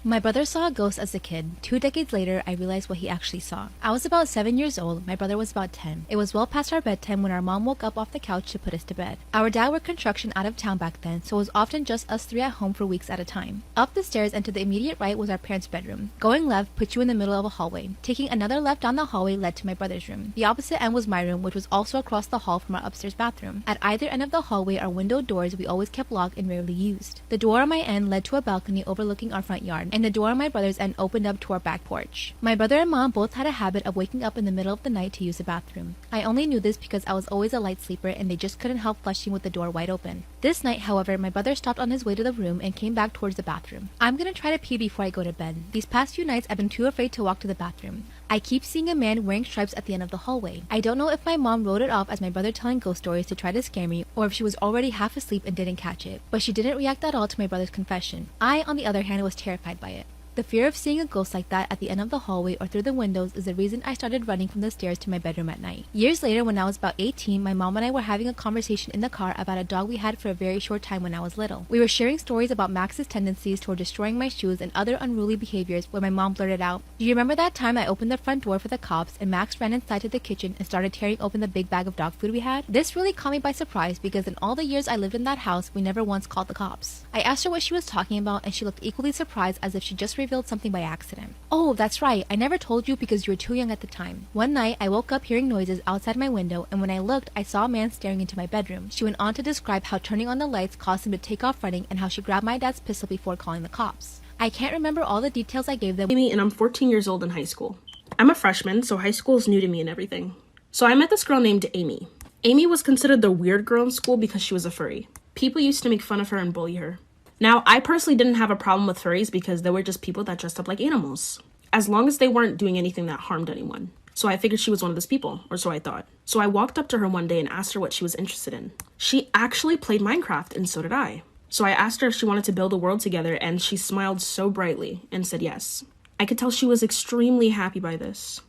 My brother saw a ghost as a kid. 2 decades later, I realized what he actually saw. I was about 7 years old, my brother was about 10. It was well past our bedtime when our mom woke up off the couch to put us to bed. Our dad worked construction out of town back then, so it was often just us three at home for weeks at a time. Up the stairs and to the immediate right was our parents' bedroom. Going left put you in the middle of a hallway. Taking another left down the hallway led to my brother's room. The opposite end was my room, which was also across the hall from our upstairs bathroom. At either end of the hallway are window doors we always kept locked and rarely used. The door on my end led to a balcony overlooking our front yard, and the door on my brother's end opened up to our back porch. My brother and mom both had a habit of waking up in the middle of the night to use the bathroom. I only knew this because I was always a light sleeper and they just couldn't help flushing with the door wide open. This night, however, my brother stopped on his way to the room and came back towards the bathroom. I'm gonna try to pee before I go to bed. These past few nights I've been too afraid to walk to the bathroom. I keep seeing a man wearing stripes at the end of the hallway. I don't know if my mom wrote it off as my brother telling ghost stories to try to scare me or if she was already half asleep and didn't catch it, but she didn't react at all to my brother's confession. I, on the other hand, was terrified by it. The fear of seeing a ghost like that at the end of the hallway or through the windows is the reason I started running from the stairs to my bedroom at night. Years later, when I was about 18, my mom and I were having a conversation in the car about a dog we had for a very short time when I was little. We were sharing stories about Max's tendencies toward destroying my shoes and other unruly behaviors when my mom blurted out, "Do you remember that time I opened the front door for the cops and Max ran inside to the kitchen and started tearing open the big bag of dog food we had?" This really caught me by surprise because in all the years I lived in that house, we never once called the cops. I asked her what she was talking about and she looked equally surprised as if she just revealed something by accident. "Oh, that's right. I never told you because you were too young at the time. One night, I woke up hearing noises outside my window, and when I looked, I saw a man staring into my bedroom." She went on to describe how turning on the lights caused him to take off running and how she grabbed my dad's pistol before calling the cops. I can't remember all the details I gave them. Amy, and I'm 14 years old in high school. I'm a freshman, so high school is new to me and everything. So I met this girl named Amy. Amy was considered the weird girl in school because she was a furry. People used to make fun of her and bully her. Now, I personally didn't have a problem with furries because they were just people that dressed up like animals, as long as they weren't doing anything that harmed anyone. So I figured she was one of those people, or so I thought. So I walked up to her one day and asked her what she was interested in. She actually played Minecraft, and so did I. So I asked her if she wanted to build a world together, and she smiled so brightly and said yes. I could tell she was extremely happy by this.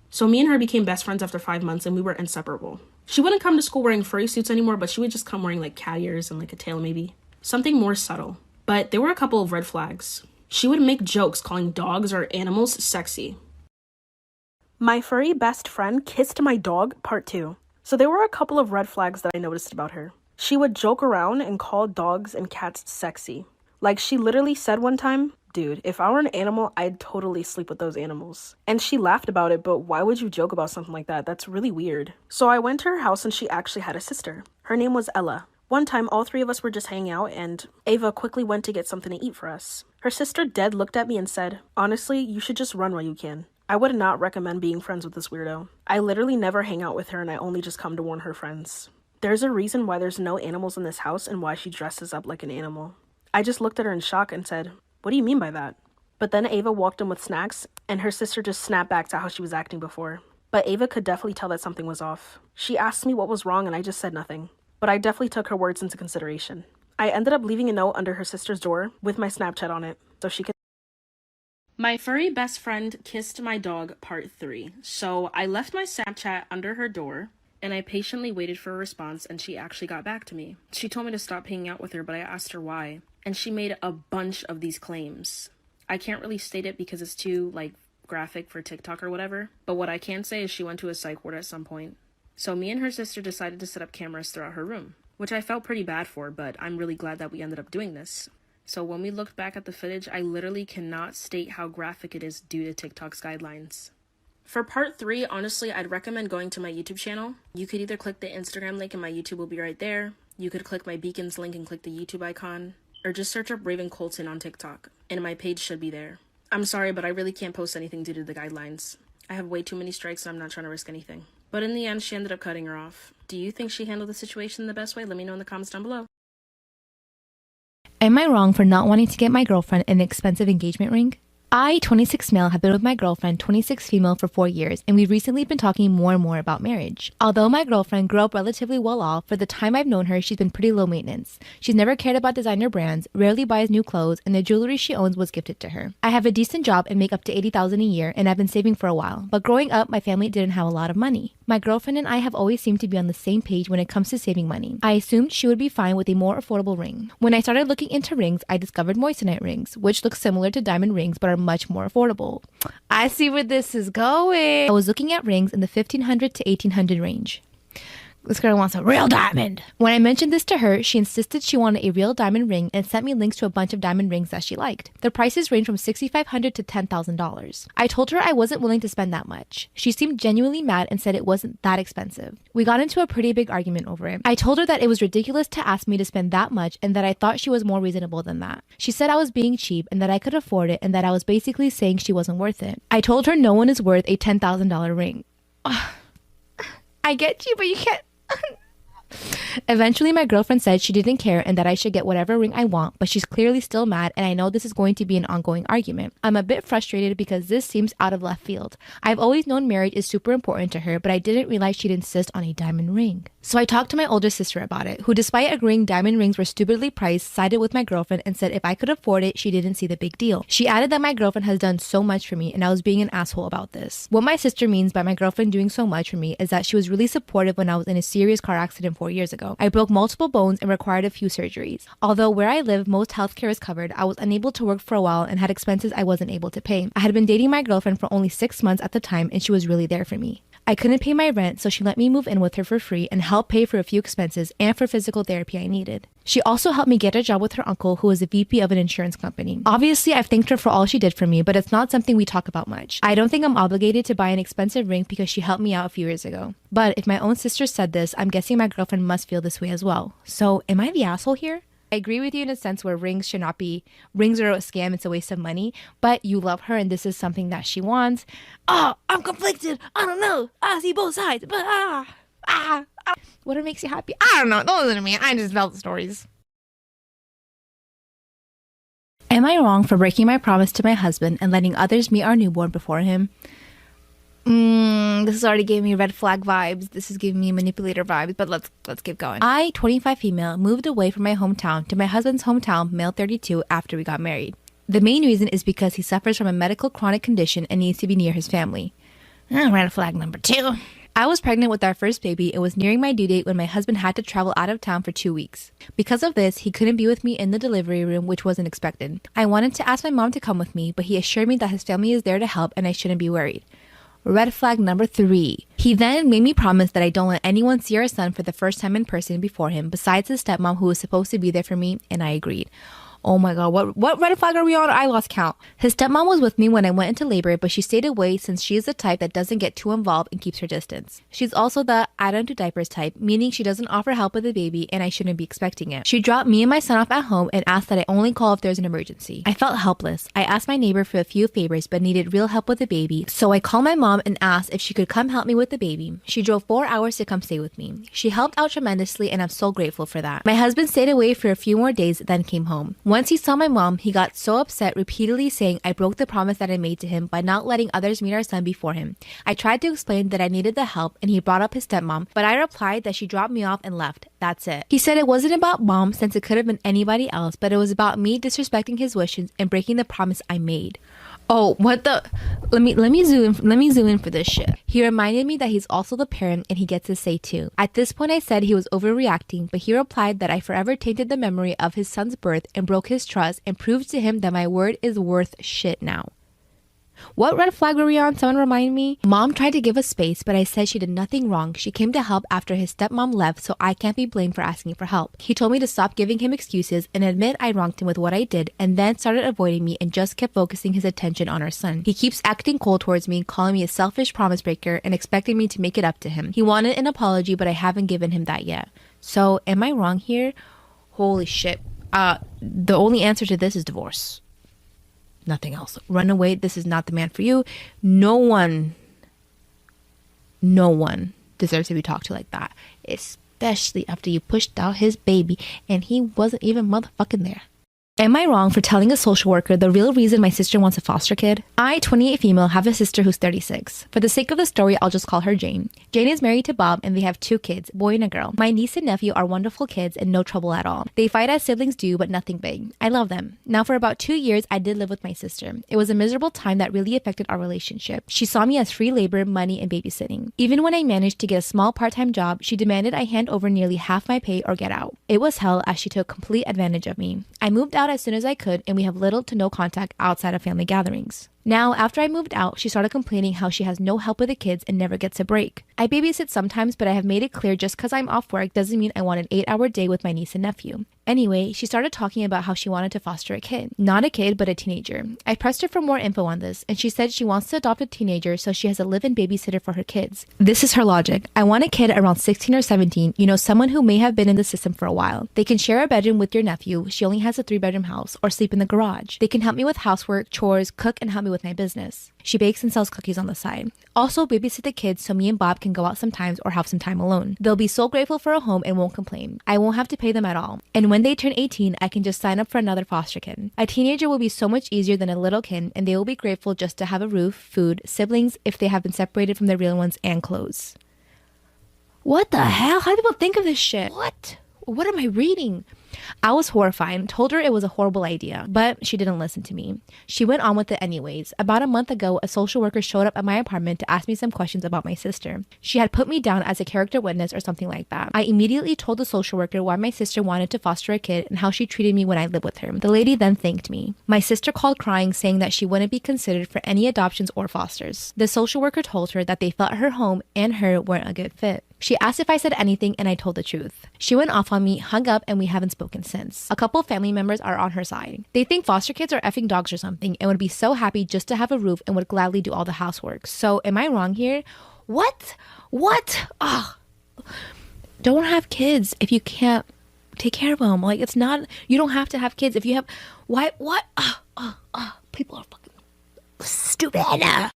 So me and her became best friends after 5 months, and we were inseparable. She wouldn't come to school wearing furry suits anymore, but she would just come wearing like cat ears and like a tail maybe. Something more subtle. But there were a couple of red flags. She would make jokes calling dogs or animals sexy. My furry best friend kissed my dog, part 2. So there were a couple of red flags that I noticed about her. She would joke around and call dogs and cats sexy. Like she literally said one time, "Dude, if I were an animal, I'd totally sleep with those animals." And she laughed about it, but why would you joke about something like that? That's really weird. So I went to her house and she actually had a sister. Her name was Ella. One time, all three of us were just hanging out, and Ava quickly went to get something to eat for us. Her sister dead looked at me and said, "Honestly, you should just run while you can." I would not recommend being friends with this weirdo. I literally never hang out with her, and I only just come to warn her friends. There's a reason why there's no animals in this house and why she dresses up like an animal. I just looked at her in shock and said, "What do you mean by that?" But then Ava walked in with snacks, and her sister just snapped back to how she was acting before. But Ava could definitely tell that something was off. She asked me what was wrong, and I just said nothing. But I definitely took her words into consideration. I ended up leaving a note under her sister's door with my Snapchat on it, so she could. My furry best friend kissed my dog, part 3. So I left my Snapchat under her door, and I patiently waited for a response, and she actually got back to me. She told me to stop hanging out with her, but I asked her why. And she made a bunch of these claims. I can't really state it because it's too, graphic for TikTok or whatever, but what I can say is she went to a psych ward at some point. So me and her sister decided to set up cameras throughout her room, which I felt pretty bad for, but I'm really glad that we ended up doing this. So when we looked back at the footage, I literally cannot state how graphic it is due to TikTok's guidelines. For part 3, honestly, I'd recommend going to my YouTube channel. You could either click the Instagram link and my YouTube will be right there. You could click my beacons link and click the YouTube icon, or just search up Raven Colton on TikTok, and my page should be there. I'm sorry, but I really can't post anything due to the guidelines. I have way too many strikes and I'm not trying to risk anything. But in the end, she ended up cutting her off. Do you think she handled the situation the best way? Let me know in the comments down below. Am I wrong for not wanting to get my girlfriend an expensive engagement ring? I, 26 male, have been with my girlfriend, 26 female, for 4 years, and we've recently been talking more and more about marriage. Although my girlfriend grew up relatively well off, for the time I've known her, she's been pretty low maintenance. She's never cared about designer brands, rarely buys new clothes, and the jewelry she owns was gifted to her. I have a decent job and make up to $80,000 a year, and I've been saving for a while, but growing up, my family didn't have a lot of money. My girlfriend and I have always seemed to be on the same page when it comes to saving money. I assumed she would be fine with a more affordable ring. When I started looking into rings, I discovered moissanite rings, which look similar to diamond rings but are much more affordable. I see where this is going. I was looking at rings in the $1,500 to $1,800 range. This girl wants a real diamond. When I mentioned this to her, she insisted she wanted a real diamond ring and sent me links to a bunch of diamond rings that she liked. The prices range from $6,500 to $10,000. I told her I wasn't willing to spend that much. She seemed genuinely mad and said it wasn't that expensive. We got into a pretty big argument over it. I told her that it was ridiculous to ask me to spend that much and that I thought she was more reasonable than that. She said I was being cheap and that I could afford it and that I was basically saying she wasn't worth it. I told her no one is worth a $10,000 ring. I get you, but you can't. Eventually, my girlfriend said she didn't care and that I should get whatever ring I want, but she's clearly still mad and I know this is going to be an ongoing argument. I'm a bit frustrated because this seems out of left field. I've always known marriage is super important to her, but I didn't realize she'd insist on a diamond ring. So I talked to my older sister about it, who despite agreeing diamond rings were stupidly priced, sided with my girlfriend and said if I could afford it, she didn't see the big deal. She added that my girlfriend has done so much for me and I was being an asshole about this. What my sister means by my girlfriend doing so much for me is that she was really supportive when I was in a serious car accident 4 years ago. I broke multiple bones and required a few surgeries. Although where I live, most healthcare is covered, I was unable to work for a while and had expenses I wasn't able to pay. I had been dating my girlfriend for only 6 months at the time and she was really there for me. I couldn't pay my rent, so she let me move in with her for free and help pay for a few expenses and for physical therapy I needed. She also helped me get a job with her uncle, who was a VP of an insurance company. Obviously, I've thanked her for all she did for me, but it's not something we talk about much. I don't think I'm obligated to buy an expensive ring because she helped me out a few years ago. But if my own sister said this, I'm guessing my girlfriend must feel this way as well. So, am I the asshole here? I agree with you in a sense where rings should not be, rings are a scam, it's a waste of money, but you love her and this is something that she wants. Oh, I'm conflicted. I don't know. I see both sides, but what makes you happy? I don't know. Don't listen to me. I just tell the stories. Am I wrong for breaking my promise to my husband and letting others meet our newborn before him? This is already giving me red flag vibes. This is giving me manipulator vibes, but let's keep going. I, 25 female, moved away from my hometown to my husband's hometown, male 32, after we got married. The main reason is because he suffers from a medical chronic condition and needs to be near his family. Red flag number 2. I was pregnant with our first baby and was nearing my due date when my husband had to travel out of town for 2 weeks. Because of this, he couldn't be with me in the delivery room, which wasn't expected. I wanted to ask my mom to come with me, but he assured me that his family is there to help and I shouldn't be worried. Red flag number 3. He then made me promise that I don't let anyone see our son for the first time in person before him, besides his stepmom who was supposed to be there for me, and I agreed. Oh my god, what red flag are we on? I lost count. His stepmom was with me when I went into labor, but she stayed away since she is the type that doesn't get too involved and keeps her distance. She's also the I don't do diapers type, meaning she doesn't offer help with the baby and I shouldn't be expecting it. She dropped me and my son off at home and asked that I only call if there's an emergency. I felt helpless. I asked my neighbor for a few favors but needed real help with the baby, so I called my mom and asked if she could come help me with the baby. She drove 4 hours to come stay with me. She helped out tremendously and I'm so grateful for that. My husband stayed away for a few more days then came home. Once he saw my mom, he got so upset, repeatedly saying I broke the promise that I made to him by not letting others meet our son before him. I tried to explain that I needed the help and he brought up his stepmom, but I replied that she dropped me off and left. That's it. He said it wasn't about mom since it could have been anybody else, but it was about me disrespecting his wishes and breaking the promise I made. Oh, what the? Let me zoom in for this shit. He reminded me that he's also the parent and he gets his say too. At this point I said he was overreacting, but he replied that I forever tainted the memory of his son's birth and broke his trust and proved to him that my word is worth shit now. What red flag were we on? Someone remind me? Mom tried to give us space, but I said she did nothing wrong. She came to help after his stepmom left, so I can't be blamed for asking for help. He told me to stop giving him excuses and admit I wronged him with what I did, and then started avoiding me and just kept focusing his attention on our son. He keeps acting cold towards me, calling me a selfish promise breaker and expecting me to make it up to him. He wanted an apology, but I haven't given him that yet. So, am I wrong here? Holy shit. The only answer to this is divorce. Nothing else. Run away. This is not the man for you. No one deserves to be talked to like that. Especially after you pushed out his baby and he wasn't even motherfucking there. Am I wrong for telling a social worker the real reason my sister wants a foster kid? I, 28 female, have a sister who's 36. For the sake of the story, I'll just call her Jane. Jane is married to Bob and they have 2 kids, boy and a girl. My niece and nephew are wonderful kids and no trouble at all. They fight as siblings do, but nothing big. I love them. Now, for about 2 years, I did live with my sister. It was a miserable time that really affected our relationship. She saw me as free labor, money, and babysitting. Even when I managed to get a small part-time job, she demanded I hand over nearly half my pay or get out. It was hell as she took complete advantage of me. I moved out as soon as I could, and we have little to no contact outside of family gatherings. Now, after I moved out, she started complaining how she has no help with the kids and never gets a break. I babysit sometimes, but I have made it clear just because I'm off work doesn't mean I want an 8-hour day with my niece and nephew. Anyway, she started talking about how she wanted to foster a kid. Not a kid, but a teenager. I pressed her for more info on this, and she said she wants to adopt a teenager so she has a live-in babysitter for her kids. This is her logic. I want a kid around 16 or 17, someone who may have been in the system for a while. They can share a bedroom with your nephew, she only has a 3-bedroom house, or sleep in the garage. They can help me with housework, chores, cook, and help me with my business. She bakes and sells cookies on the side. Also, babysit the kids so me and Bob can go out sometimes or have some time alone. They'll be so grateful for a home and won't complain. I won't have to pay them at all. And when they turn 18, I can just sign up for another foster kid. A teenager will be so much easier than a little kid, and they will be grateful just to have a roof, food, siblings if they have been separated from their real ones, and clothes. What the hell? How do people think of this shit? What am I reading? I was horrified, told her it was a horrible idea, but she didn't listen to me. She went on with it anyways. About a month ago, a social worker showed up at my apartment to ask me some questions about my sister. She had put me down as a character witness or something like that. I immediately told the social worker why my sister wanted to foster a kid and how she treated me when I lived with her. The lady then thanked me. My sister called crying, saying that she wouldn't be considered for any adoptions or fosters. The social worker told her that they felt her home and her weren't a good fit. She asked if I said anything and I told the truth. She went off on me, hung up, and we haven't spoken since. A couple family members are on her side. They think foster kids are effing dogs or something and would be so happy just to have a roof and would gladly do all the housework. So am I wrong here? What? Ugh. Don't have kids if you can't take care of them. Like, it's not, you don't have to have kids if you have, why, what? People are fucking stupid.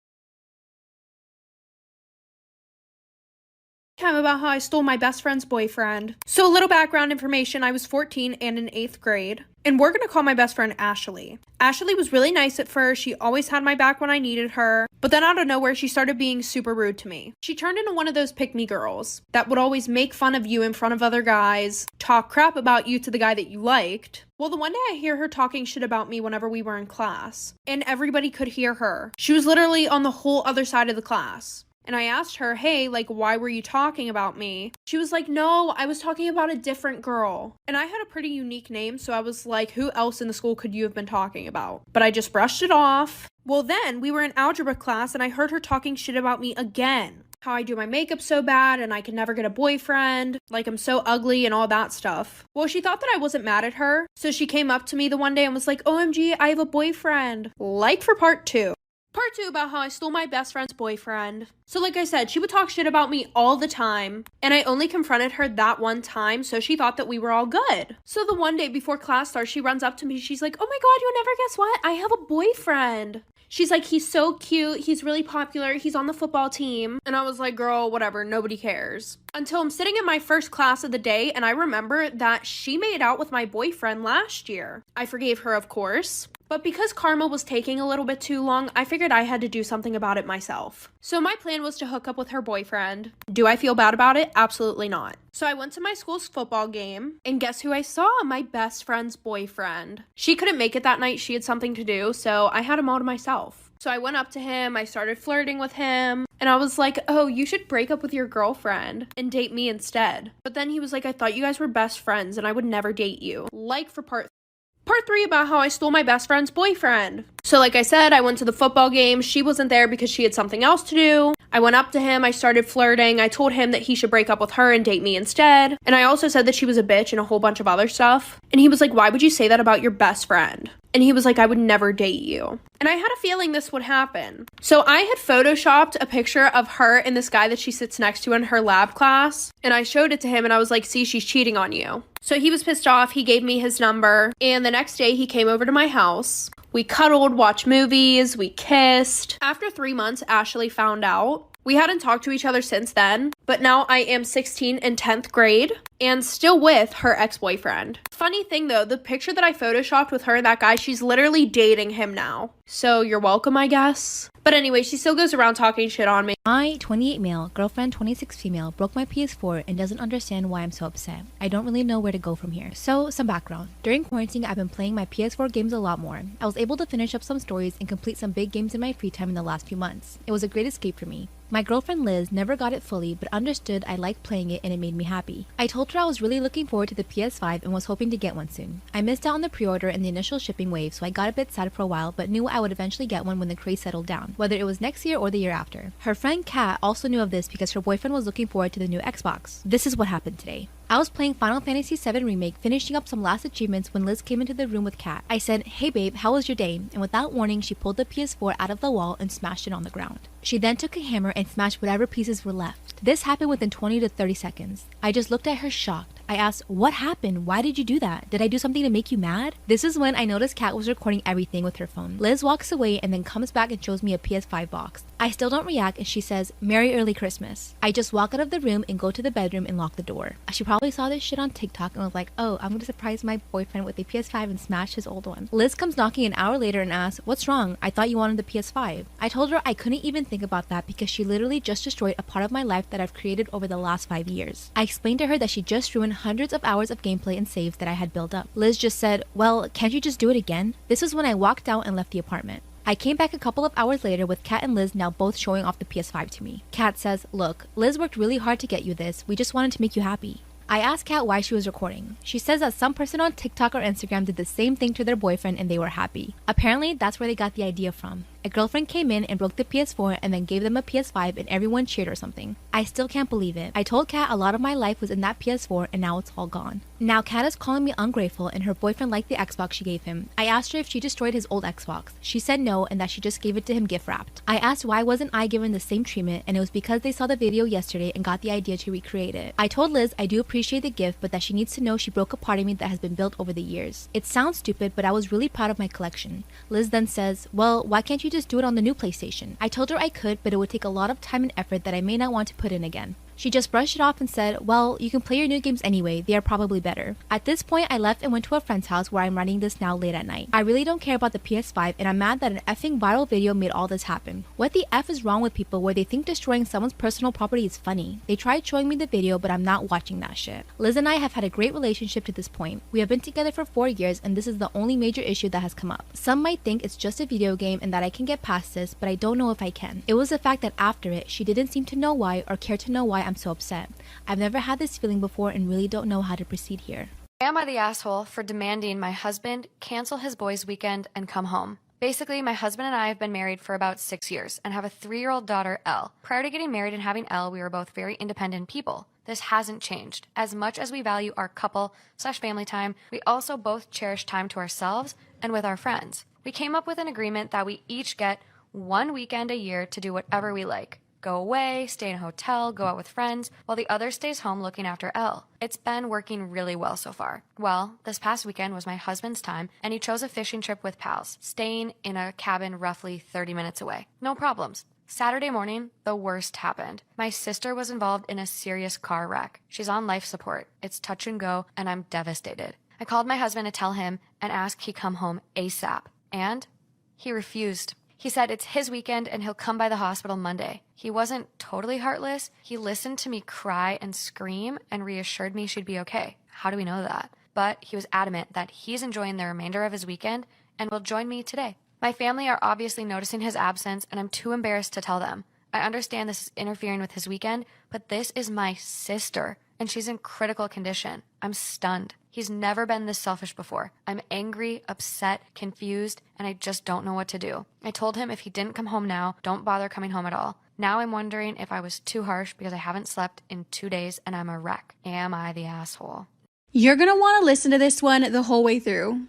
About how I stole my best friend's boyfriend. So a little background information, I was 14 and in 8th grade, and we're gonna call my best friend Ashley. Ashley was really nice at first, she always had my back when I needed her, but then out of nowhere she started being super rude to me. She turned into one of those pick-me girls that would always make fun of you in front of other guys, talk crap about you to the guy that you liked. Well, the one day I hear her talking shit about me whenever we were in class, and everybody could hear her. She was literally on the whole other side of the class. And I asked her, hey, why were you talking about me? She was like, no, I was talking about a different girl. And I had a pretty unique name, so I was like, who else in the school could you have been talking about? But I just brushed it off. Well, then we were in algebra class and I heard her talking shit about me again. How I do my makeup so bad and I can never get a boyfriend, I'm so ugly and all that stuff. Well, she thought that I wasn't mad at her, so she came up to me the one day and was like, OMG, I have a boyfriend. For part 2. Part 2 about how I stole my best friend's boyfriend. So like I said, she would talk shit about me all the time, and I only confronted her that one time, so she thought that we were all good. So the one day before class starts, she runs up to me, she's like, oh my god, you'll never guess what? I have a boyfriend. She's like, he's so cute, he's really popular, he's on the football team. And I was like, girl, whatever, nobody cares. Until I'm sitting in my first class of the day, and I remember that she made out with my boyfriend last year. I forgave her, of course. But because karma was taking a little bit too long, I figured I had to do something about it myself. So my plan was to hook up with her boyfriend. Do I feel bad about it? Absolutely not. So I went to my school's football game, and guess who I saw? My best friend's boyfriend. She couldn't make it that night, she had something to do, so I had him all to myself. So I went up to him, I started flirting with him, and I was like, oh, you should break up with your girlfriend and date me instead. But then he was like, I thought you guys were best friends and I would never date you. For Part 3 about how I stole my best friend's boyfriend. So like I said, I went to the football game. She wasn't there because she had something else to do. I went up to him. I started flirting. I told him that he should break up with her and date me instead. And I also said that she was a bitch and a whole bunch of other stuff. And he was like, why would you say that about your best friend? And he was like, I would never date you. And I had a feeling this would happen. So I had photoshopped a picture of her and this guy that she sits next to in her lab class. And I showed it to him and I was like, see, she's cheating on you. So he was pissed off. He gave me his number. And the next day he came over to my house. We cuddled, watched movies, we kissed. After 3 months, Ashley found out. We hadn't talked to each other since then, but now I am 16 in 10th grade and still with her ex-boyfriend. Funny thing though, the picture that I photoshopped with her and that guy, she's literally dating him now. So you're welcome, I guess. But anyway, she still goes around talking shit on me. My 28 male, girlfriend 26 female, broke my PS4 and doesn't understand why I'm so upset. I don't really know where to go from here. So, some background. During quarantine, I've been playing my PS4 games a lot more. I was able to finish up some stories and complete some big games in my free time in the last few months. It was a great escape for me. My girlfriend Liz never got it fully, but understood I liked playing it and it made me happy. I told her I was really looking forward to the PS5 and was hoping to get one soon. I missed out on the pre-order and the initial shipping wave, so I got a bit sad for a while, but knew I would eventually get one when the craze settled down, whether it was next year or the year after. Her friend Kat also knew of this because her boyfriend was looking forward to the new Xbox. This is what happened today. I was playing Final Fantasy VII Remake, finishing up some last achievements when Liz came into the room with Kat. I said, "Hey babe, how was your day?" And without warning, she pulled the PS4 out of the wall and smashed it on the ground. She then took a hammer and smashed whatever pieces were left. This happened within 20 to 30 seconds. I just looked at her shocked. I asked, "What happened? Why did you do that? Did I do something to make you mad?" This is when I noticed Kat was recording everything with her phone. Liz walks away and then comes back and shows me a PS5 box. I still don't react and she says, "Merry early Christmas." I just walk out of the room and go to the bedroom and lock the door. She probably saw this shit on TikTok and was like, "Oh, I'm gonna surprise my boyfriend with a PS5 and smash his old one." Liz comes knocking an hour later and asks, "What's wrong? I thought you wanted the PS5. I told her I couldn't even think about that because she literally just destroyed a part of my life that I've created over the last 5 years. I explained to her that she just ruined hundreds of hours of gameplay and saves that I had built up. Liz just said, "Well, can't you just do it again?" This is when I walked out and left the apartment. I came back a couple of hours later with Kat and Liz now both showing off the PS5 to me. Kat says, "Look, Liz worked really hard to get you this. We just wanted to make you happy." I asked Kat why she was recording. She says that some person on TikTok or Instagram did the same thing to their boyfriend and they were happy. Apparently, that's where they got the idea from. A girlfriend came in and broke the PS4 and then gave them a PS5 and everyone cheered or something. I still can't believe it. I told Kat a lot of my life was in that PS4 and now it's all gone. Now Kat is calling me ungrateful and her boyfriend liked the Xbox she gave him. I asked her if she destroyed his old Xbox. She said no and that she just gave it to him gift wrapped. I asked why wasn't I given the same treatment and it was because they saw the video yesterday and got the idea to recreate it. I told Liz I do appreciate the gift but that she needs to know she broke a part of me that has been built over the years. It sounds stupid but I was really proud of my collection. Liz then says, "Well, why can't you just do it on the new PlayStation?" I told her I could, but it would take a lot of time and effort that I may not want to put in again. She just brushed it off and said, "Well, you can play your new games anyway, they are probably better." At this point, I left and went to a friend's house where I'm writing this now late at night. I really don't care about the PS5 and I'm mad that an effing viral video made all this happen. What the F is wrong with people where they think destroying someone's personal property is funny? They tried showing me the video, but I'm not watching that shit. Liz and I have had a great relationship to this point. We have been together for 4 years and this is the only major issue that has come up. Some might think it's just a video game and that I can get past this, but I don't know if I can. It was the fact that after it, she didn't seem to know why or care to know why I'm so upset. I've never had this feeling before and really don't know how to proceed here. Am I the asshole for demanding my husband cancel his boys' weekend and come home? Basically, my husband and I have been married for about 6 years and have a 3-year-old daughter, Elle. Prior to getting married and having Elle, we were both very independent people. This hasn't changed. As much as we value our couple/family time, we also both cherish time to ourselves and with our friends. We came up with an agreement that we each get 1 weekend a year to do whatever we like. Go away, stay in a hotel, go out with friends, while the other stays home looking after Elle. It's been working really well so far. Well, this past weekend was my husband's time, and he chose a fishing trip with pals, staying in a cabin roughly 30 minutes away. No problems. Saturday morning, the worst happened. My sister was involved in a serious car wreck. She's on life support. It's touch and go, and I'm devastated. I called my husband to tell him and ask he come home ASAP, and he refused. He said it's his weekend and he'll come by the hospital Monday. He wasn't totally heartless. He listened to me cry and scream and reassured me she'd be okay. How do we know that? But he was adamant that he's enjoying the remainder of his weekend and will join me today. My family are obviously noticing his absence and I'm too embarrassed to tell them. I understand this is interfering with his weekend, but this is my sister and she's in critical condition. I'm stunned. He's never been this selfish before. I'm angry, upset, confused, and I just don't know what to do. I told him if he didn't come home now, don't bother coming home at all. Now I'm wondering if I was too harsh because I haven't slept in 2 days and I'm a wreck. Am I the asshole? You're gonna want to listen to this one the whole way through.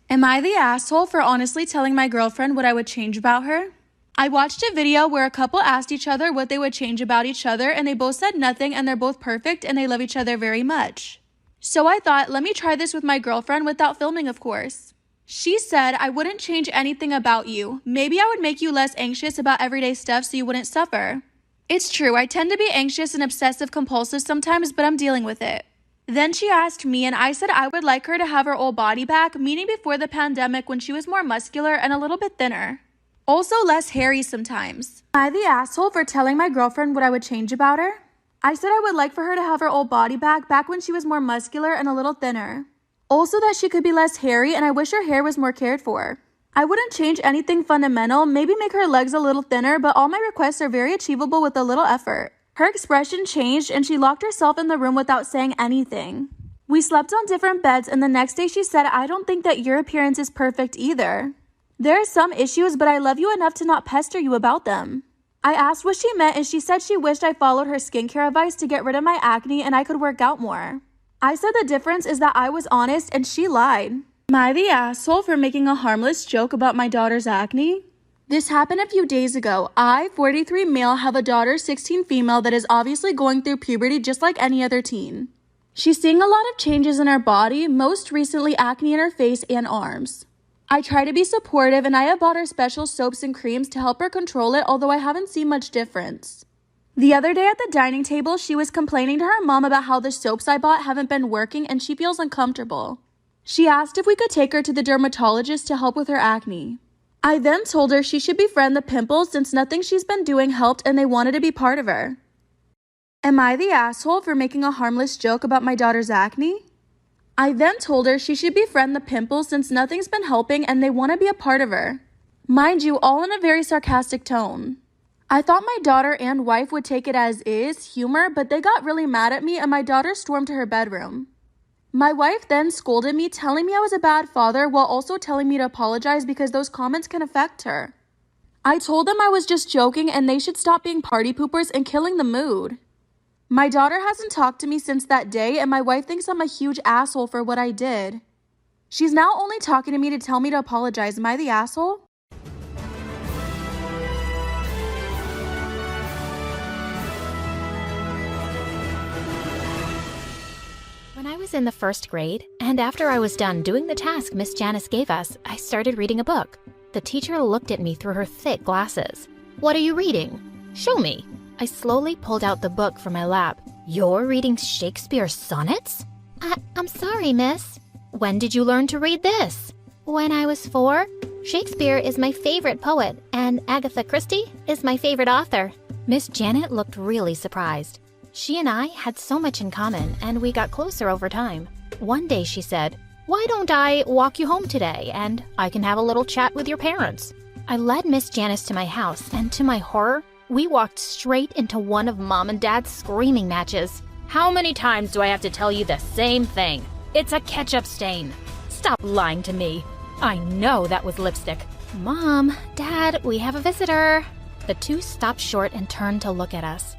Am I the asshole for honestly telling my girlfriend what I would change about her? I watched a video where a couple asked each other what they would change about each other and they both said nothing and they're both perfect and they love each other very much. So I thought, let me try this with my girlfriend without filming, of course. She said, "I wouldn't change anything about you. Maybe I would make you less anxious about everyday stuff so you wouldn't suffer." It's true, I tend to be anxious and obsessive compulsive sometimes, but I'm dealing with it. Then she asked me, and I said I would like her to have her old body back, meaning before the pandemic when she was more muscular and a little bit thinner. Also less hairy sometimes. Am I the asshole for telling my girlfriend what I would change about her? I said I would like for her to have her old body back when she was more muscular and a little thinner. Also that she could be less hairy, and I wish her hair was more cared for. I wouldn't change anything fundamental, maybe make her legs a little thinner, but all my requests are very achievable with a little effort. Her expression changed and she locked herself in the room without saying anything. We slept on different beds, and the next day she said, I don't think that your appearance is perfect either. There are some issues, but I love you enough to not pester you about them. I asked what she meant, and she said she wished I followed her skincare advice to get rid of my acne and I could work out more. I said the difference is that I was honest and she lied. Am I the asshole for making a harmless joke about my daughter's acne? This happened a few days ago. I, 43 male, have a daughter, 16 female, that is obviously going through puberty just like any other teen. She's seeing a lot of changes in her body, most recently acne in her face and arms. I try to be supportive, and I have bought her special soaps and creams to help her control it, although I haven't seen much difference. The other day at the dining table, she was complaining to her mom about how the soaps I bought haven't been working and she feels uncomfortable. She asked if we could take her to the dermatologist to help with her acne. I then told her she should befriend the pimples since nothing she's been doing helped and they wanted to be part of her. Am I the asshole for making a harmless joke about my daughter's acne? I then told her she should befriend the pimples since nothing's been helping and they want to be a part of her. Mind you, all in a very sarcastic tone. I thought my daughter and wife would take it as is, humor, but they got really mad at me and my daughter stormed to her bedroom. My wife then scolded me, telling me I was a bad father while also telling me to apologize because those comments can affect her. I told them I was just joking and they should stop being party poopers and killing the mood. My daughter hasn't talked to me since that day and my wife thinks I'm a huge asshole for what I did. She's now only talking to me to tell me to apologize. Am I the asshole? When I was in the first grade, and after I was done doing the task Miss Janice gave us, I started reading a book. The teacher looked at me through her thick glasses. "What are you reading? Show me." I slowly pulled out the book from my lap. "You're reading Shakespeare's sonnets?" I'm sorry, miss." "When did you learn to read this?" "When I was 4. Shakespeare is my favorite poet, and Agatha Christie is my favorite author." Miss Janet looked really surprised. She and I had so much in common, and we got closer over time. One day she said, "Why don't I walk you home today, and I can have a little chat with your parents?" I led Miss Janice to my house, and to my horror, we walked straight into one of Mom and Dad's screaming matches. "How many times do I have to tell you the same thing? It's a ketchup stain. Stop lying to me. I know that was lipstick." "Mom, Dad, we have a visitor." The two stopped short and turned to look at us.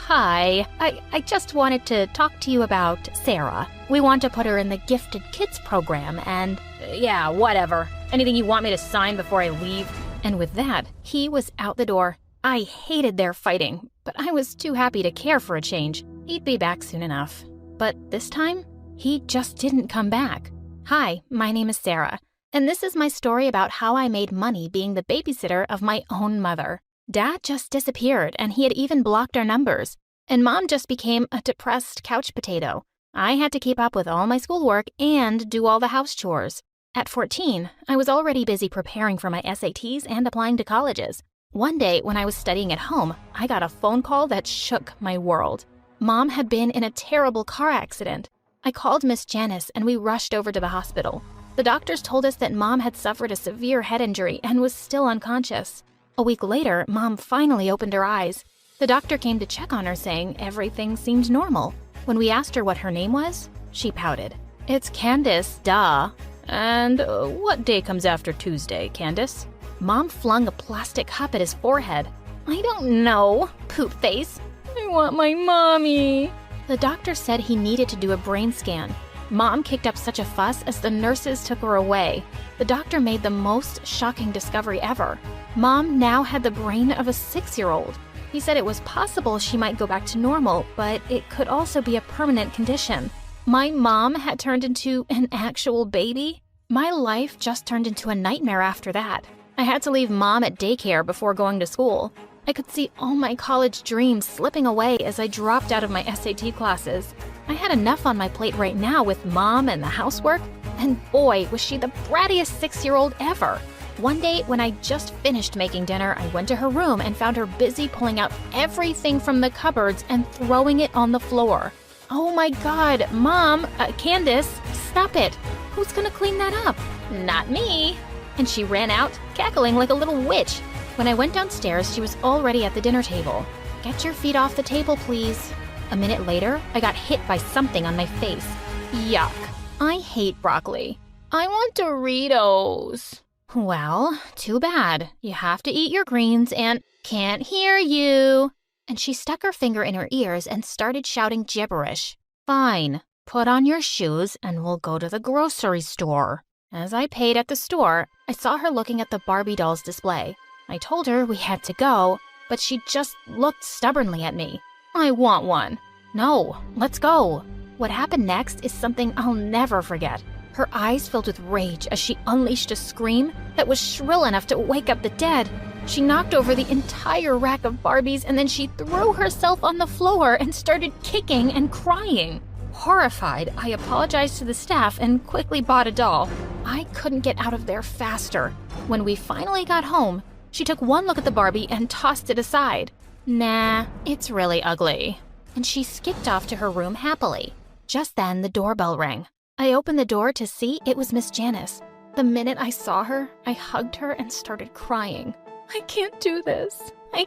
"Hi, I just wanted to talk to you about Sarah. We want to put her in the Gifted Kids program and, yeah, whatever. Anything you want me to sign before I leave?" And with that, he was out the door. I hated their fighting, but I was too happy to care for a change. He'd be back soon enough. But this time, he just didn't come back. "Hi, my name is Sarah, and this is my story about how I made money being the babysitter of my own mother. Dad just disappeared, and he had even blocked our numbers. And Mom just became a depressed couch potato. I had to keep up with all my schoolwork and do all the house chores. At 14, I was already busy preparing for my SATs and applying to colleges. One day, when I was studying at home, I got a phone call that shook my world. Mom had been in a terrible car accident. I called Miss Janice, and we rushed over to the hospital. The doctors told us that Mom had suffered a severe head injury and was still unconscious. A week later, Mom finally opened her eyes. The doctor came to check on her, saying everything seemed normal. When we asked her what her name was, she pouted. "It's Candace, duh. And what day comes after Tuesday, Candace?" Mom flung a plastic cup at his forehead. "I don't know, poop face. I want my mommy." The doctor said he needed to do a brain scan. Mom kicked up such a fuss as the nurses took her away. The doctor made the most shocking discovery ever. Mom now had the brain of a 6-year-old. He said it was possible she might go back to normal, but it could also be a permanent condition. My mom had turned into an actual baby. My life just turned into a nightmare after that. I had to leave Mom at daycare before going to school. I could see all my college dreams slipping away as I dropped out of my SAT classes. I had enough on my plate right now with mom and the housework, and boy, was she the brattiest 6-year-old ever. One day, when I just finished making dinner, I went to her room and found her busy pulling out everything from the cupboards and throwing it on the floor. Oh my God, Mom, Candace, stop it. Who's gonna clean that up? Not me. And she ran out, cackling like a little witch. When I went downstairs, she was already at the dinner table. Get your feet off the table, please. A minute later, I got hit by something on my face. Yuck. I hate broccoli. I want Doritos. Well, too bad. You have to eat your greens and can't hear you. And she stuck her finger in her ears and started shouting gibberish. Fine, put on your shoes and we'll go to the grocery store. As I paid at the store, I saw her looking at the Barbie dolls display. I told her we had to go, but she just looked stubbornly at me. I want one. No, let's go. What happened next is something I'll never forget. Her eyes filled with rage as she unleashed a scream that was shrill enough to wake up the dead. She knocked over the entire rack of Barbies and then she threw herself on the floor and started kicking and crying. Horrified, I apologized to the staff and quickly bought a doll. I couldn't get out of there faster. When we finally got home, she took one look at the Barbie and tossed it aside. Nah, it's really ugly. And she skipped off to her room happily. Just then, the doorbell rang. I opened the door to see it was Miss Janice. The minute I saw her, I hugged her and started crying. I can't do this. I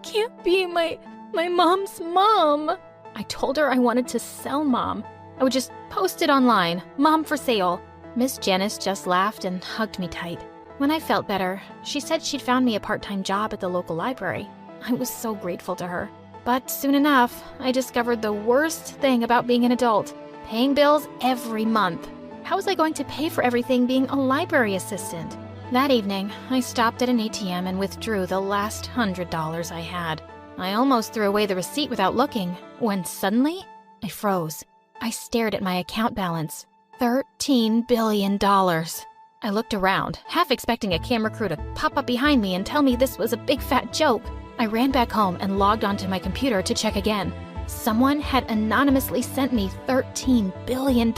can't be my mom's mom. I told her I wanted to sell Mom. I would just post it online, Mom for sale. Miss Janice just laughed and hugged me tight. When I felt better, she said she'd found me a part-time job at the local library. I was so grateful to her. But soon enough, I discovered the worst thing about being an adult. Paying bills every month. How was I going to pay for everything being a library assistant? That evening, I stopped at an ATM and withdrew the last $100 I had. I almost threw away the receipt without looking, when suddenly, I froze. I stared at my account balance. $13 billion. I looked around, half expecting a camera crew to pop up behind me and tell me this was a big fat joke. I ran back home and logged onto my computer to check again. Someone had anonymously sent me $13 billion.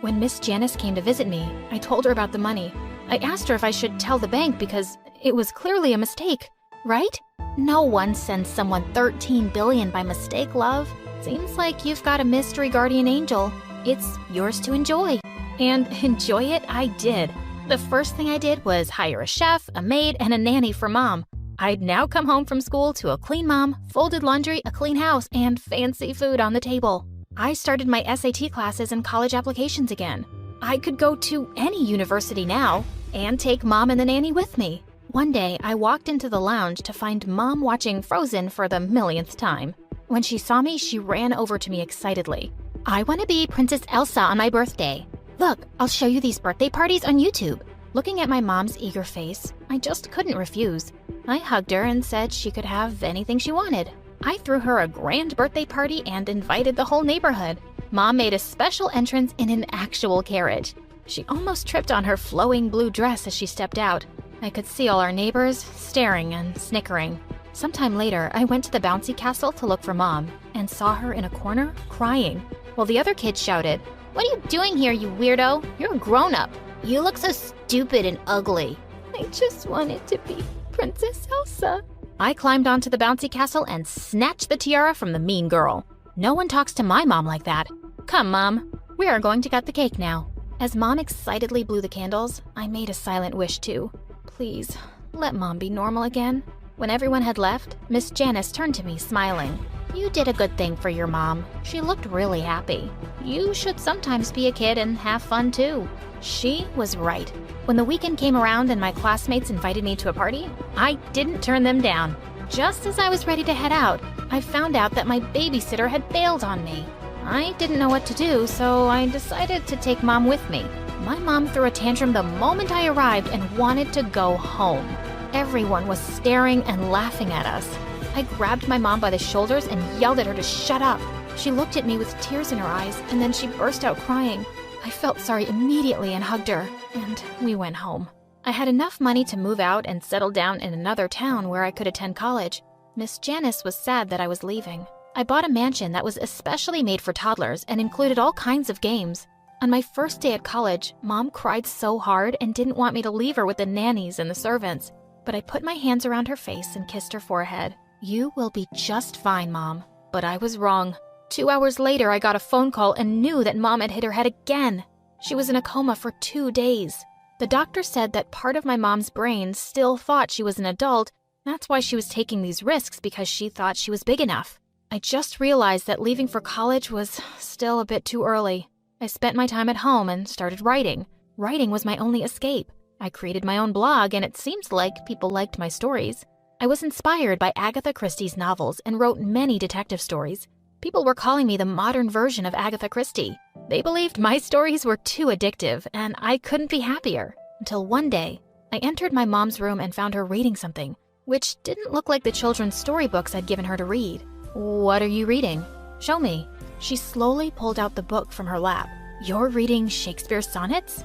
When Miss Janice came to visit me, I told her about the money. I asked her if I should tell the bank because it was clearly a mistake, right? No one sends someone $13 billion by mistake, love. Seems like you've got a mystery guardian angel. It's yours to enjoy. And enjoy it I did. The first thing I did was hire a chef, a maid, and a nanny for Mom. I'd now come home from school to a clean mom, folded laundry, a clean house, and fancy food on the table. I started my SAT classes and college applications again. I could go to any university now and take Mom and the nanny with me. One day, I walked into the lounge to find Mom watching Frozen for the millionth time. When she saw me, she ran over to me excitedly. I want to be Princess Elsa on my birthday. Look, I'll show you these birthday parties on YouTube. Looking at my mom's eager face, I just couldn't refuse. I hugged her and said she could have anything she wanted. I threw her a grand birthday party and invited the whole neighborhood. Mom made a special entrance in an actual carriage. She almost tripped on her flowing blue dress as she stepped out. I could see all our neighbors staring and snickering. Sometime later, I went to the bouncy castle to look for Mom and saw her in a corner crying, while the other kids shouted, "What are you doing here, you weirdo? You're a grown-up. You look so stupid and ugly." I just wanted to be Princess Elsa. I climbed onto the bouncy castle and snatched the tiara from the mean girl. No one talks to my mom like that. Come, Mom. We are going to cut the cake now. As Mom excitedly blew the candles, I made a silent wish too. Please, let Mom be normal again. When everyone had left, Miss Janice turned to me, smiling. You did a good thing for your mom. She looked really happy. You should sometimes be a kid and have fun too. She was right. When the weekend came around and my classmates invited me to a party, I didn't turn them down. Just as I was ready to head out, I found out that my babysitter had bailed on me. I didn't know what to do, so I decided to take Mom with me. My mom threw a tantrum the moment I arrived and wanted to go home. Everyone was staring and laughing at us. I grabbed my mom by the shoulders and yelled at her to shut up. She looked at me with tears in her eyes, and then she burst out crying. I felt sorry immediately and hugged her, and we went home. I had enough money to move out and settle down in another town where I could attend college. Miss Janice was sad that I was leaving. I bought a mansion that was especially made for toddlers and included all kinds of games. On my first day at college, Mom cried so hard and didn't want me to leave her with the nannies and the servants. But I put my hands around her face and kissed her forehead. "You will be just fine, Mom." But I was wrong. 2 hours later, I got a phone call and knew that Mom had hit her head again. She was in a coma for 2 days. The doctor said that part of my mom's brain still thought she was an adult. That's why she was taking these risks, because she thought she was big enough. I just realized that leaving for college was still a bit too early. I spent my time at home and started writing. Writing was my only escape. I created my own blog, and it seems like people liked my stories. I was inspired by Agatha Christie's novels and wrote many detective stories. People were calling me the modern version of Agatha Christie. They believed my stories were too addictive, and I couldn't be happier. Until one day, I entered my mom's room and found her reading something, which didn't look like the children's storybooks I'd given her to read. "What are you reading? Show me." She slowly pulled out the book from her lap. "You're reading Shakespeare's sonnets?"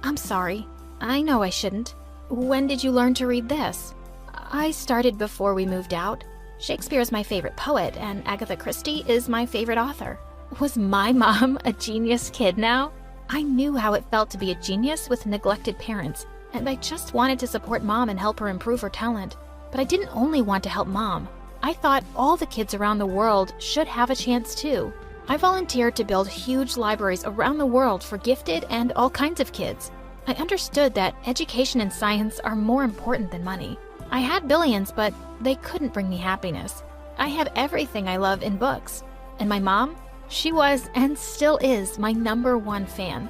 I'm sorry. I know I shouldn't. When did you learn to read this?" "I started before we moved out. Shakespeare is my favorite poet, and Agatha Christie is my favorite author." Was my mom a genius kid now? I knew how it felt to be a genius with neglected parents, and I just wanted to support Mom and help her improve her talent. But I didn't only want to help Mom. I thought all the kids around the world should have a chance too. I volunteered to build huge libraries around the world for gifted and all kinds of kids. I understood that education and science are more important than money. I had billions, but they couldn't bring me happiness. I have everything I love in books. And my mom? She was and still is my #1 fan.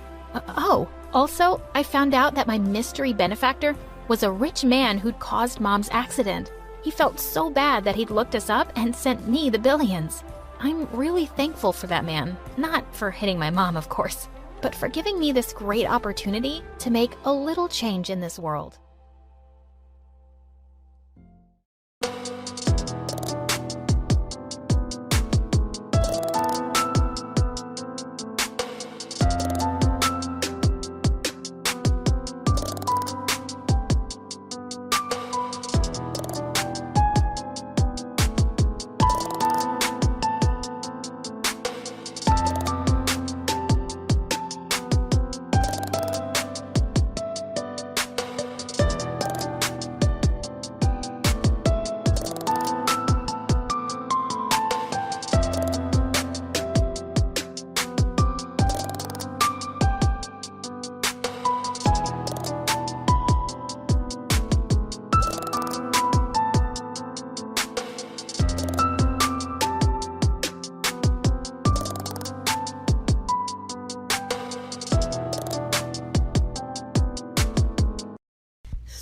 Also, I found out that my mystery benefactor was a rich man who'd caused Mom's accident. He felt so bad that he'd looked us up and sent me the billions. I'm really thankful for that man. Not for hitting my mom, of course, but for giving me this great opportunity to make a little change in this world.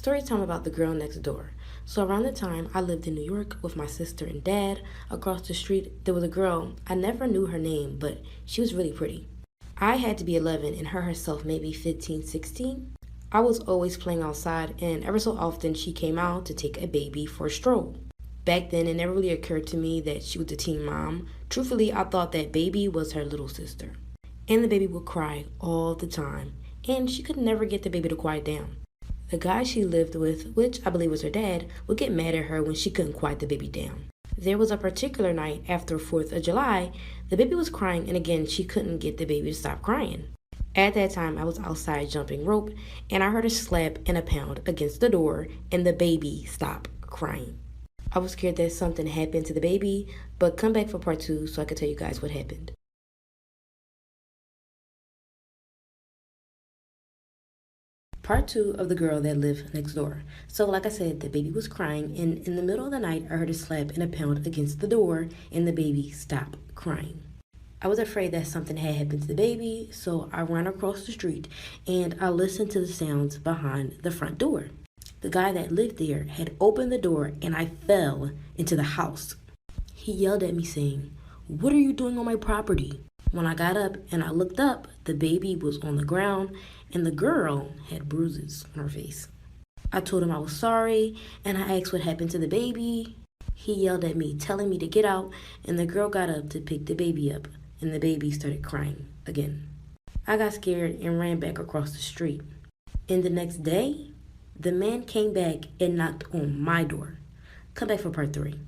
Storytime about the girl next door. So around the time I lived in New York with my sister and dad, across the street there was a girl. I never knew her name, but she was really pretty. I had to be 11 and her herself maybe 15, 16. I was always playing outside, and ever so often she came out to take a baby for a stroll. Back then it never really occurred to me that she was a teen mom. Truthfully, I thought that baby was her little sister. And the baby would cry all the time, and she could never get the baby to quiet down. The guy she lived with, which I believe was her dad, would get mad at her when she couldn't quiet the baby down. There was a particular night after 4th of July, the baby was crying, and again, she couldn't get the baby to stop crying. At that time, I was outside jumping rope, and I heard a slap and a pound against the door, and the baby stopped crying. I was scared that something happened to the baby, but come back for part 2 so I can tell you guys what happened. Part 2 of the girl that lived next door. So like I said, the baby was crying, and in the middle of the night, I heard a slap and a pound against the door, and the baby stopped crying. I was afraid that something had happened to the baby, so I ran across the street, and I listened to the sounds behind the front door. The guy that lived there had opened the door, and I fell into the house. He yelled at me saying, "What are you doing on my property?" When I got up and I looked up, the baby was on the ground, and the girl had bruises on her face. I told him I was sorry, and I asked what happened to the baby. He yelled at me, telling me to get out, and the girl got up to pick the baby up, and the baby started crying again. I got scared and ran back across the street. And the next day, The man came back and knocked on my door. Come back for part 3.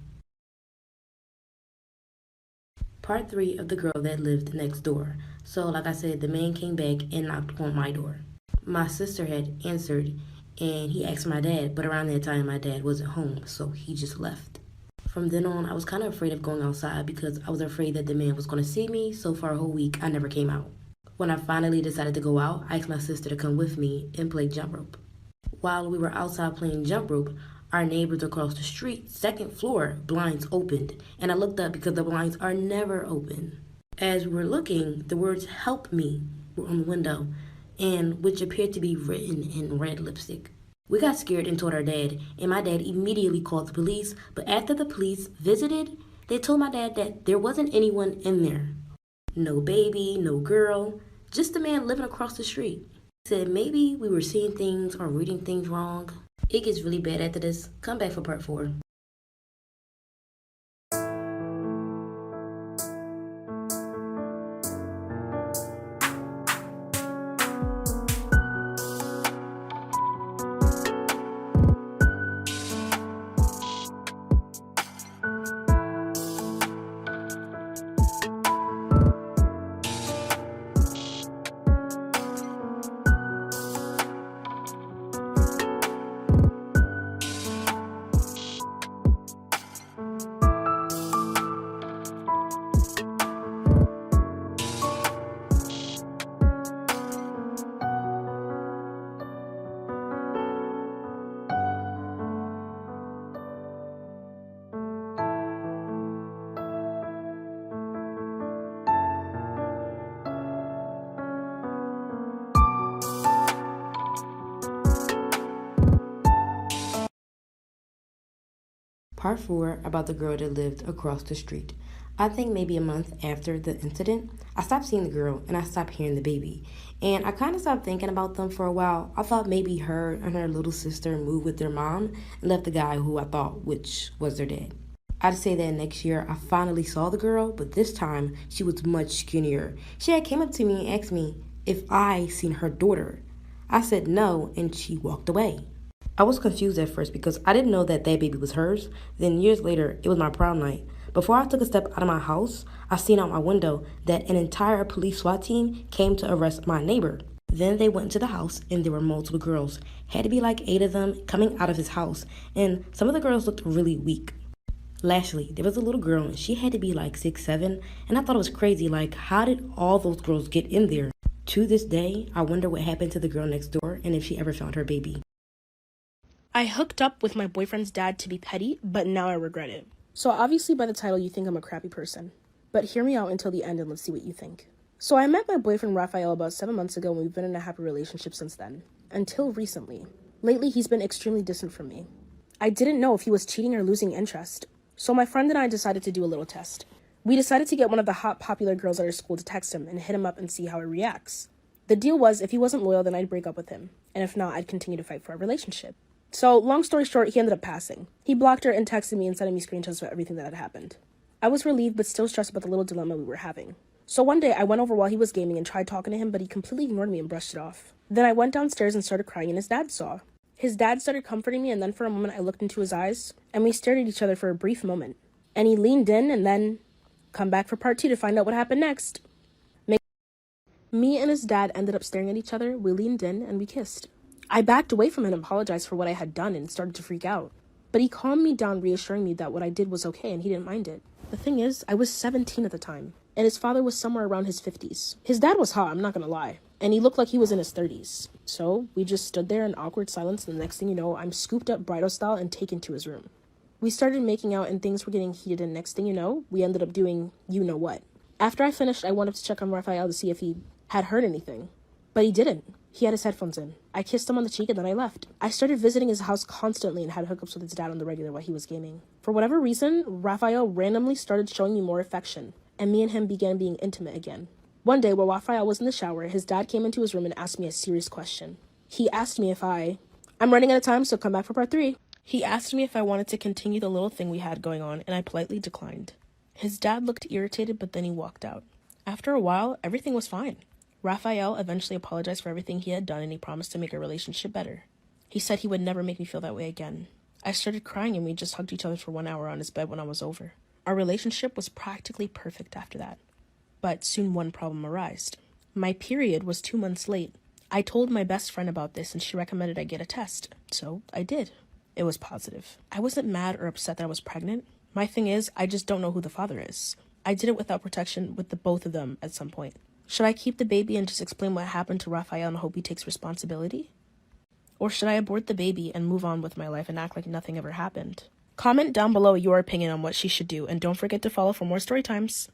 Part 3 of the girl that lived next door. So, like I said, the man came back and knocked on my door. My sister had answered, and he asked my dad, but around that time my dad wasn't home, so he just left. From then on, I was kind of afraid of going outside because I was afraid that the man was going to see me, so for a whole week, I never came out. When I finally decided to go out, I asked my sister to come with me and play jump rope. While we were outside playing jump rope, our neighbors across the street, second floor, blinds opened, and I looked up because the blinds are never open. As we were looking, the words "help me" were on the window, and which appeared to be written in red lipstick. We got scared and told our dad, and my dad immediately called the police, but after the police visited, they told my dad that there wasn't anyone in there. No baby, no girl, just a man living across the street. Said maybe we were seeing things or reading things wrong. It gets really bad after this. Come back for part 4. Part 4 about the girl that lived across the street. I think maybe a month after the incident, I stopped seeing the girl and I stopped hearing the baby. And I kind of stopped thinking about them for a while. I thought maybe her and her little sister moved with their mom and left the guy who I thought which was their dad. I'd say that next year I finally saw the girl, but this time she was much skinnier. She had came up to me and asked me if I seen her daughter. I said no, and she walked away. I was confused at first because I didn't know that baby was hers. Then years later, it was my prom night. Before I took a step out of my house, I seen out my window that an entire police SWAT team came to arrest my neighbor. Then they went into the house and there were multiple girls. Had to be like 8 of them coming out of his house, and some of the girls looked really weak. Lastly, there was a little girl and she had to be like 6, 7, and I thought it was crazy, like how did all those girls get in there? To this day, I wonder what happened to the girl next door and if she ever found her baby. I hooked up with my boyfriend's dad to be petty, but now I regret it. So obviously by the title you think I'm a crappy person. But hear me out until the end and let's see what you think. So I met my boyfriend Raphael about 7 months ago and we've been in a happy relationship since then. Until recently. Lately he's been extremely distant from me. I didn't know if he was cheating or losing interest. So my friend and I decided to do a little test. We decided to get one of the hot popular girls at our school to text him and hit him up and see how he reacts. The deal was if he wasn't loyal then I'd break up with him. And if not, I'd continue to fight for our relationship. So, long story short, he ended up passing. He blocked her and texted me and sending me screenshots of everything that had happened. I was relieved but still stressed about the little dilemma we were having. So one day, I went over while he was gaming and tried talking to him, but he completely ignored me and brushed it off. Then I went downstairs and started crying and his dad saw. His dad started comforting me and then for a moment I looked into his eyes and we stared at each other for a brief moment. And he leaned in and then, come back for part 2 to find out what happened next. Me and his dad ended up staring at each other, we leaned in and we kissed. I backed away from him and apologized for what I had done and started to freak out. But he calmed me down, reassuring me that what I did was okay and he didn't mind it. The thing is, I was 17 at the time, and his father was somewhere around his 50s. His dad was hot, I'm not gonna lie, and he looked like he was in his 30s. So we just stood there in awkward silence, and the next thing you know, I'm scooped up bridal style and taken to his room. We started making out and things were getting heated, and next thing you know, we ended up doing you-know-what. After I finished, I went up to check on Raphael to see if he had heard anything, but he didn't. He had his headphones in. I kissed him on the cheek and then I left. I started visiting his house constantly and had hookups with his dad on the regular while he was gaming. For whatever reason, Raphael randomly started showing me more affection, and me and him began being intimate again. One day, while Raphael was in the shower, his dad came into his room and asked me a serious question. He asked me if I'm running out of time, so come back for part 3. He asked me if I wanted to continue the little thing we had going on, and I politely declined. His dad looked irritated, but then he walked out. After a while, everything was fine. Raphael eventually apologized for everything he had done and he promised to make our relationship better. He said he would never make me feel that way again. I started crying and we just hugged each other for 1 hour on his bed when I was over. Our relationship was practically perfect after that. But soon one problem arose. My period was 2 months late. I told my best friend about this and she recommended I get a test. So I did. It was positive. I wasn't mad or upset that I was pregnant. My thing is, I just don't know who the father is. I did it without protection with the both of them at some point. Should I keep the baby and just explain what happened to Raphael and hope he takes responsibility? Or should I abort the baby and move on with my life and act like nothing ever happened? Comment down below your opinion on what she should do, and don't forget to follow for more story times.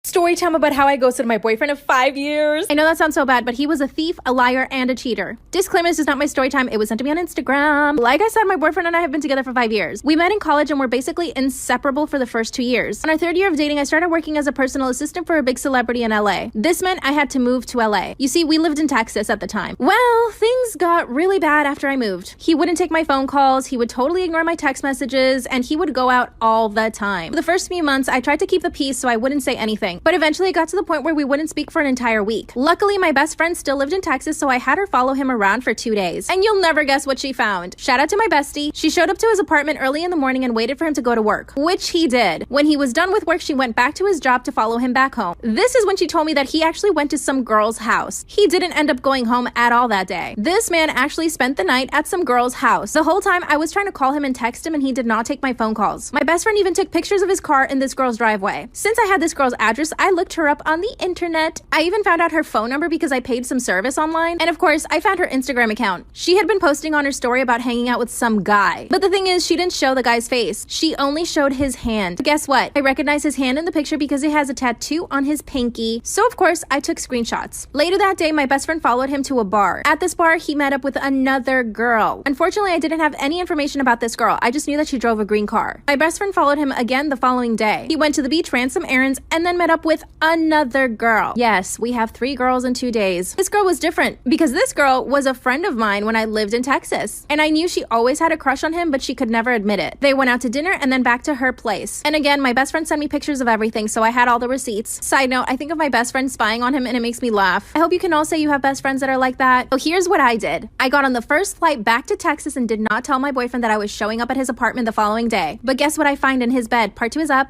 Story time about how I ghosted my boyfriend of 5 years. I know that sounds so bad, but he was a thief, a liar, and a cheater. Disclaimer, this is not my story time. It was sent to me on Instagram. Like I said, my boyfriend and I have been together for 5 years. We met in college and were basically inseparable for the first 2 years. On our third year of dating, I started working as a personal assistant for a big celebrity in LA. This meant I had to move to LA. You see, we lived in Texas at the time. Well, things got really bad after I moved. He wouldn't take my phone calls, he would totally ignore my text messages, and he would go out all the time. For the first few months, I tried to keep the peace so I wouldn't say anything, but eventually it got to the point where we wouldn't speak for an entire week. Luckily, my best friend still lived in Texas, so I had her follow him around for 2 days. And you'll never guess what she found. Shout out to my bestie. She showed up to his apartment early in the morning and waited for him to go to work, which he did. When he was done with work, she went back to his job to follow him back home. This is when she told me that he actually went to some girl's house. He didn't end up going home at all that day. This man actually spent the night at some girl's house. The whole time I was trying to call him and text him and he did not take my phone calls. My best friend even took pictures of his car in this girl's driveway. Since I had this girl's address, I looked her up on the internet. I even found out her phone number because I paid some service online. And of course, I found her Instagram account. She had been posting on her story about hanging out with some guy. But the thing is, she didn't show the guy's face. She only showed his hand. Guess what? I recognize his hand in the picture because it has a tattoo on his pinky. So of course, I took screenshots. Later that day, my best friend followed him to a bar. At this bar, he met up with another girl. Unfortunately, I didn't have any information about this girl. I just knew that she drove a green car. My best friend followed him again the following day. He went to the beach, ran some errands, and then met up with another girl. Yes, we have 3 girls in 2 days. This girl was different because this girl was a friend of mine when I lived in Texas. And I knew she always had a crush on him, but she could never admit it. They went out to dinner and then back to her place. And again, my best friend sent me pictures of everything, so I had all the receipts. Side note, I think of my best friend spying on him and it makes me laugh. I hope you can all say you have best friends that are like that. So here's what I did. I got on the first flight back to Texas and did not tell my boyfriend that I was showing up at his apartment the following day. But guess what I find in his bed? Part 2 is up.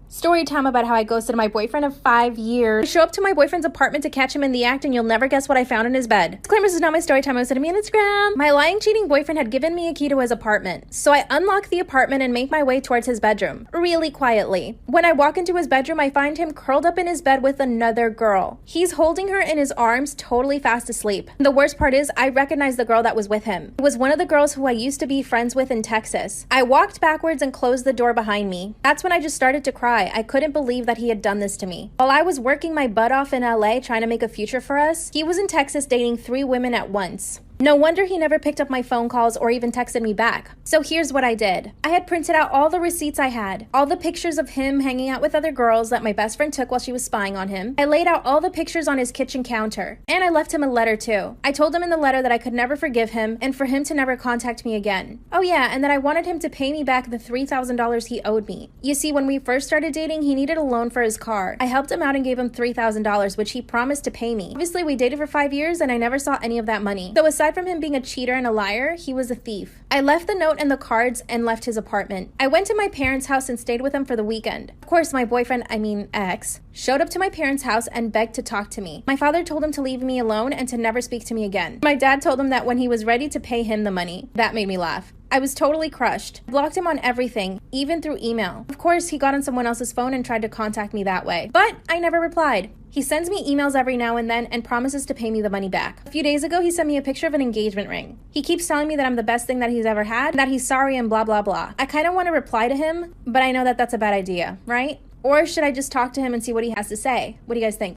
Story time about how I ghosted my boyfriend of 5 years. I show up to my boyfriend's apartment to catch him in the act and you'll never guess what I found in his bed. Disclaimer, this is not my story time. I was sending me on Instagram. My lying, cheating boyfriend had given me a key to his apartment. So I unlock the apartment and make my way towards his bedroom. Really quietly. When I walk into his bedroom, I find him curled up in his bed with another girl. He's holding her in his arms, totally fast asleep. The worst part is, I recognize the girl that was with him. It was one of the girls who I used to be friends with in Texas. I walked backwards and closed the door behind me. That's when I just started to cry. I couldn't believe that he had done this to me. While I was working my butt off in LA trying to make a future for us, he was in Texas dating 3 women at once. No wonder he never picked up my phone calls or even texted me back. So here's what I did. I had printed out all the receipts I had, all the pictures of him hanging out with other girls that my best friend took while she was spying on him. I laid out all the pictures on his kitchen counter, and I left him a letter too. I told him in the letter that I could never forgive him and for him to never contact me again. Oh yeah, and that I wanted him to pay me back the $3,000 he owed me. You see, when we first started dating, he needed a loan for his car. I helped him out and gave him $3,000, which he promised to pay me. Obviously, we dated for 5 years and I never saw any of that money. So aside from him being a cheater and a liar, he was a thief. I left the note and the cards and left his apartment. I went to my parents' house and stayed with them for the weekend. Of course, my boyfriend, ex, showed up to my parents' house and begged to talk to me. My father told him to leave me alone and to never speak to me again. My dad told him that when he was ready to pay him the money. That made me laugh. I was totally crushed. I blocked him on everything, even through email. Of course, he got on someone else's phone and tried to contact me that way, but I never replied. He sends me emails every now and then and promises to pay me the money back. A few days ago, he sent me a picture of an engagement ring. He keeps telling me that I'm the best thing that he's ever had, that he's sorry and blah, blah, blah. I kind of want to reply to him, but I know that that's a bad idea, right? Or should I just talk to him and see what he has to say? What do you guys think?